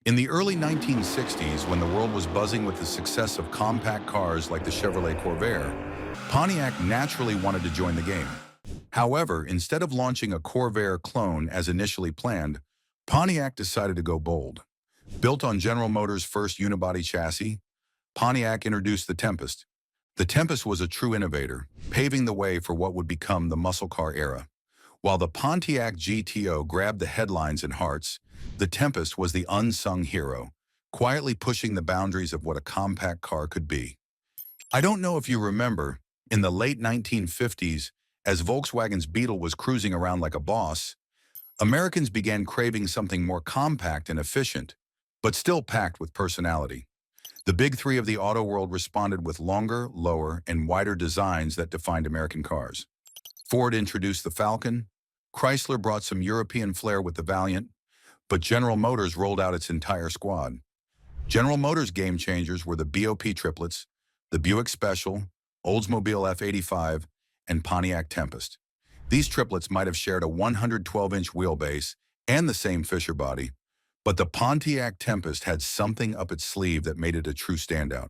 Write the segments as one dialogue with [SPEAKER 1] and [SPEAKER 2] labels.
[SPEAKER 1] In the early 1960s, when the world was buzzing with the success of compact cars like the Chevrolet Corvair, Pontiac naturally wanted to join the game. However, instead of launching a Corvair Clone as initially planned, Pontiac decided to go bold. Built on General Motors' first unibody chassis, Pontiac introduced the Tempest. The Tempest was a true innovator, paving the way for what would become the muscle car era. While the Pontiac GTO grabbed the headlines and hearts, the Tempest was the unsung hero, quietly pushing the boundaries of what a compact car could be. I don't know if you remember, in the late 1950s, as Volkswagen's Beetle was cruising around like a boss, Americans began craving something more compact and efficient, but still packed with personality. The big three of the auto world responded with longer, lower, and wider designs that defined American cars. Ford introduced the Falcon, Chrysler brought some European flair with the Valiant, but General Motors rolled out its entire squad. General Motors game changers were the BOP triplets, the Buick Special, Oldsmobile F-85, and Pontiac Tempest. These triplets might have shared a 112-inch wheelbase and the same Fisher body, but the Pontiac Tempest had something up its sleeve that made it a true standout.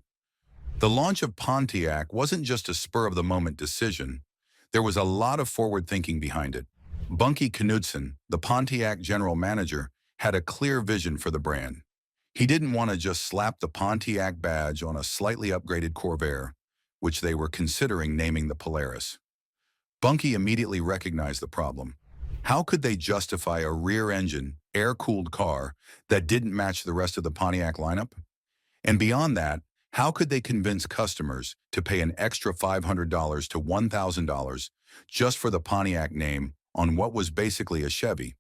[SPEAKER 1] The launch of Pontiac wasn't just a spur-of-the-moment decision. There was a lot of forward thinking behind it. Bunkie Knudsen, the Pontiac general manager, had a clear vision for the brand. He didn't want to just slap the Pontiac badge on a slightly upgraded Corvair, which they were considering naming the Polaris. Bunkie immediately recognized the problem. How could they justify a rear-engine, air-cooled car that didn't match the rest of the Pontiac lineup? And beyond that, how could they convince customers to pay an extra $500 to $1,000 just for the Pontiac name on what was basically a Chevy?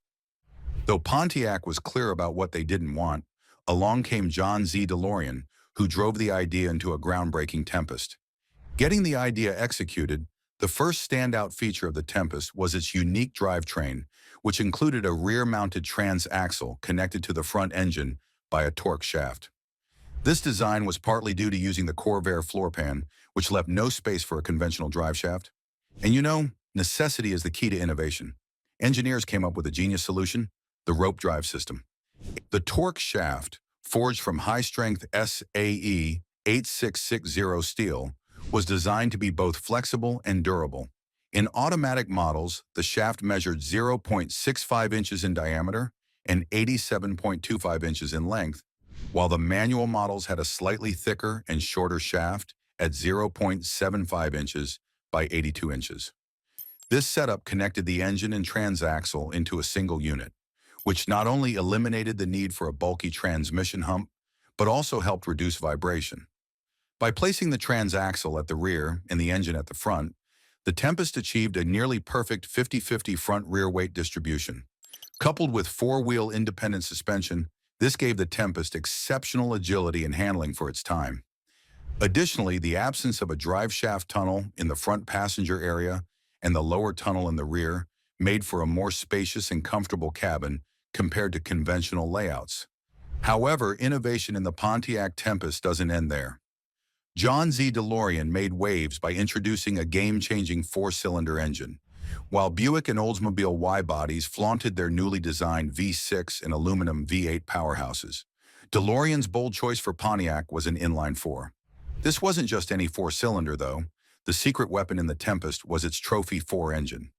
[SPEAKER 1] Though Pontiac was clear about what they didn't want, along came John Z Delorean, who drove the idea into a groundbreaking Tempest. Getting the idea executed, the first standout feature of the Tempest was its unique drivetrain, which included a rear-mounted transaxle connected to the front engine by a torque shaft. This design was partly due to using the Corvair Floor Pan, which left no space for a conventional driveshaft. And you know, necessity is the key to innovation. Engineers came up with a genius solution: the rope drive system. The torque shaft, forged from high-strength SAE 8660 steel, was designed to be both flexible and durable. In automatic models, the shaft measured 0.65 inches in diameter and 87.25 inches in length, while the manual models had a slightly thicker and shorter shaft at 0.75 inches by 82 inches. This setup connected the engine and transaxle into a single unit, which not only eliminated the need for a bulky transmission hump, but also helped reduce vibration. By placing the transaxle at the rear and the engine at the front, the Tempest achieved a nearly perfect 50-50 front-rear weight distribution. Coupled with four-wheel independent suspension, this gave the Tempest exceptional agility and handling for its time. Additionally, the absence of a drive shaft tunnel in the front passenger area and the lower tunnel in the rear made for a more spacious and comfortable cabin compared to conventional layouts. However, innovation in the Pontiac Tempest doesn't end there. John Z Delorean made waves by introducing a game-changing four-cylinder engine. While Buick and Oldsmobile Y-bodies flaunted their newly designed V6 and aluminum V8 powerhouses, DeLorean's bold choice for Pontiac was an inline-four. This wasn't just any four-cylinder, though. The secret weapon in the Tempest was its Trophy 4 engine.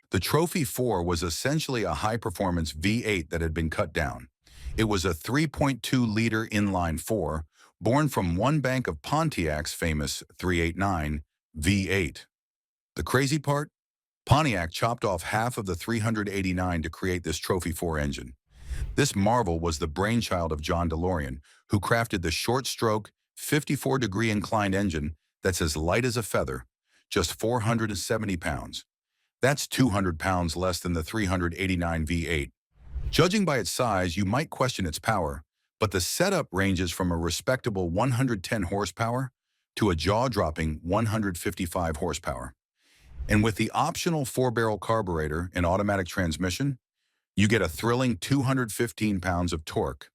[SPEAKER 1] The Trophy 4 was essentially a high-performance V8 that had been cut down. It was a 3.2-liter inline-four, born from one bank of Pontiac's famous 389 V8. The crazy part? Pontiac chopped off half of the 389 to create this Trophy 4 engine. This marvel was the brainchild of John DeLorean, who crafted the short-stroke, 54-degree inclined engine that's as light as a feather, just 470 pounds. That's 200 pounds less than the 389 V8. Judging by its size, you might question its power, but the setup ranges from a respectable 110 horsepower to a jaw-dropping 155 horsepower. And with the optional 4-barrel carburetor and automatic transmission, you get a thrilling 215 pounds of torque.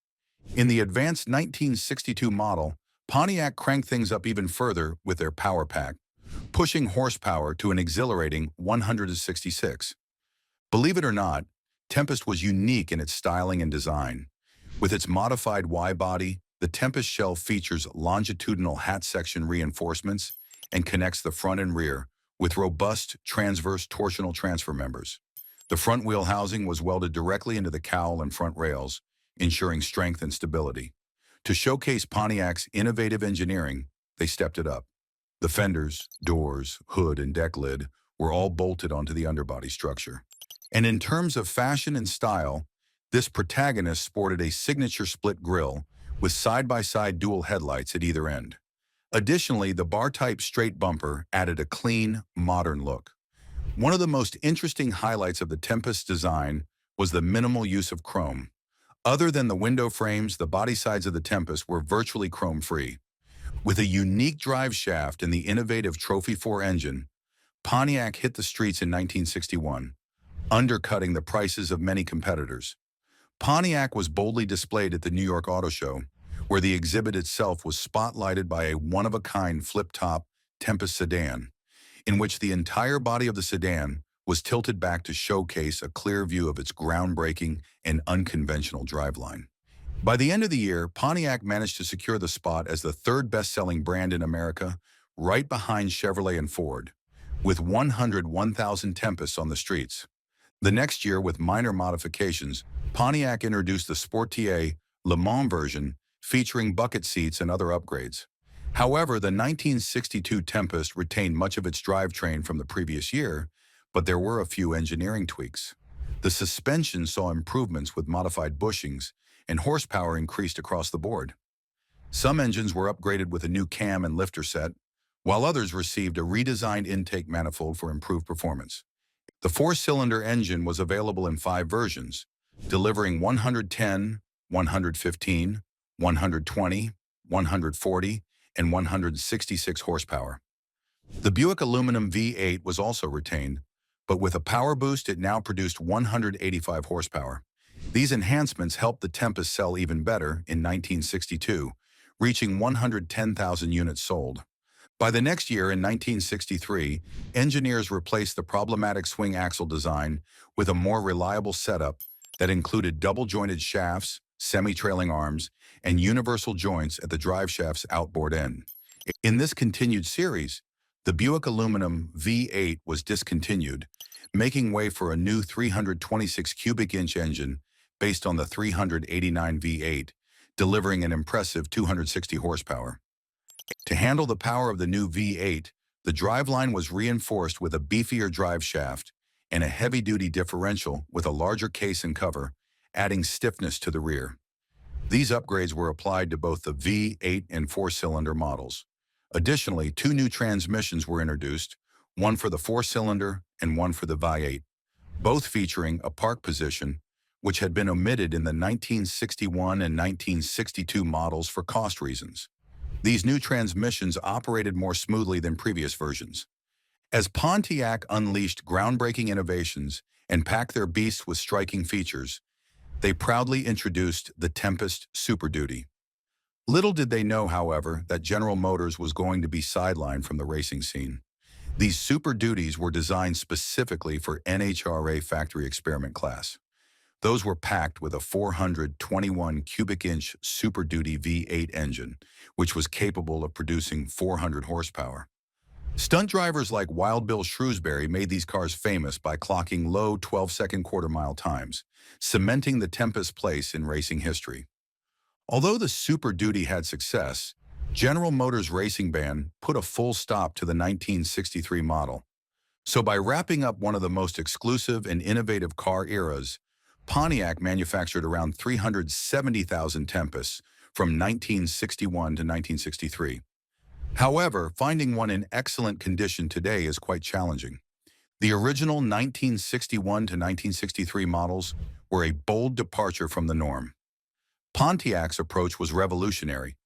[SPEAKER 1] In the advanced 1962 model, Pontiac cranked things up even further with their power pack, pushing horsepower to an exhilarating 166. Believe it or not, Tempest was unique in its styling and design. With its modified Y-body, the Tempest shell features longitudinal hat section reinforcements and connects the front and rear with robust transverse torsional transfer members. The front wheel housing was welded directly into the cowl and front rails, ensuring strength and stability. To showcase Pontiac's innovative engineering, they stepped it up. The fenders, doors, hood, and deck lid were all bolted onto the underbody structure. And in terms of fashion and style, this protagonist sported a signature split grille with side-by-side dual headlights at either end. Additionally, the bar-type straight bumper added a clean, modern look. One of the most interesting highlights of the Tempest design was the minimal use of chrome. Other than the window frames, the body sides of the Tempest were virtually chrome-free. With a unique drive shaft and the innovative Trophy 4 engine, Pontiac hit the streets in 1961, undercutting the prices of many competitors. Pontiac was boldly displayed at the New York Auto Show, where the exhibit itself was spotlighted by a one-of-a-kind flip-top Tempest sedan, in which the entire body of the sedan was tilted back to showcase a clear view of its groundbreaking and unconventional driveline. By the end of the year, Pontiac managed to secure the spot as the third best-selling brand in America, right behind Chevrolet and Ford, with 101,000 Tempests on the streets. The next year, with minor modifications, Pontiac introduced the Sportier Le Mans version, featuring bucket seats and other upgrades. However, the 1962 Tempest retained much of its drivetrain from the previous year, but there were a few engineering tweaks. The suspension saw improvements with modified bushings, and horsepower increased across the board. Some engines were upgraded with a new cam and lifter set, while others received a redesigned intake manifold for improved performance. The four-cylinder engine was available in 5 versions, delivering 110, 115, 120, 140, and 166 horsepower. The Buick aluminum V8 was also retained, but with a power boost it now produced 185 horsepower. These enhancements helped the Tempest sell even better in 1962, reaching 110,000 units sold. By the next year, in 1963, engineers replaced the problematic swing axle design with a more reliable setup that included double-jointed shafts, semi-trailing arms, and universal joints at the driveshaft's outboard end. In this continued series, the Buick aluminum V8 was discontinued, making way for a new 326 cubic inch engine based on the 389 V8, delivering an impressive 260 horsepower. To handle the power of the new V8, the driveline was reinforced with a beefier drive shaft and a heavy-duty differential with a larger case and cover, adding stiffness to the rear. These upgrades were applied to both the V8 and 4-cylinder models. Additionally, 2 new transmissions were introduced, one for the 4-cylinder and one for the V8, both featuring a park position, which had been omitted in the 1961 and 1962 models for cost reasons. These new transmissions operated more smoothly than previous versions. As Pontiac unleashed groundbreaking innovations and packed their beasts with striking features, they proudly introduced the Tempest Super Duty. Little did they know, however, that General Motors was going to be sidelined from the racing scene. These Super Duties were designed specifically for NHRA factory experiment class. Those were packed with a 421 cubic inch Super Duty V8 engine, which was capable of producing 400 horsepower. Stunt drivers like Wild Bill Shrewsbury made these cars famous by clocking low 12-second quarter-mile times, cementing the Tempest's place in racing history. Although the Super Duty had success, General Motors' racing ban put a full stop to the 1963 model. So by wrapping up one of the most exclusive and innovative car eras, Pontiac manufactured around 370,000 Tempests from 1961 to 1963. However, finding one in excellent condition today is quite challenging. The original 1961 to 1963 models were a bold departure from the norm. Pontiac's approach was revolutionary.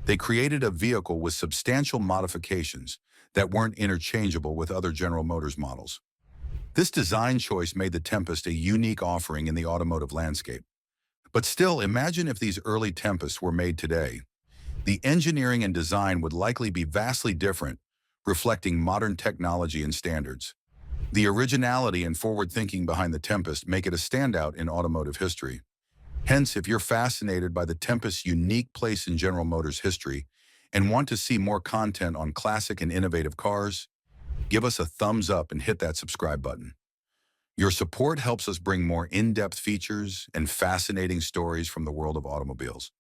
[SPEAKER 1] They created a vehicle with substantial modifications that weren't interchangeable with other General Motors models. This design choice made the Tempest a unique offering in the automotive landscape. But still, imagine if these early Tempests were made today. The engineering and design would likely be vastly different, reflecting modern technology and standards. The originality and forward thinking behind the Tempest make it a standout in automotive history. Hence, if you're fascinated by the Tempest's unique place in General Motors history and want to see more content on classic and innovative cars, give us a thumbs up and hit that subscribe button. Your support helps us bring more in-depth features and fascinating stories from the world of automobiles.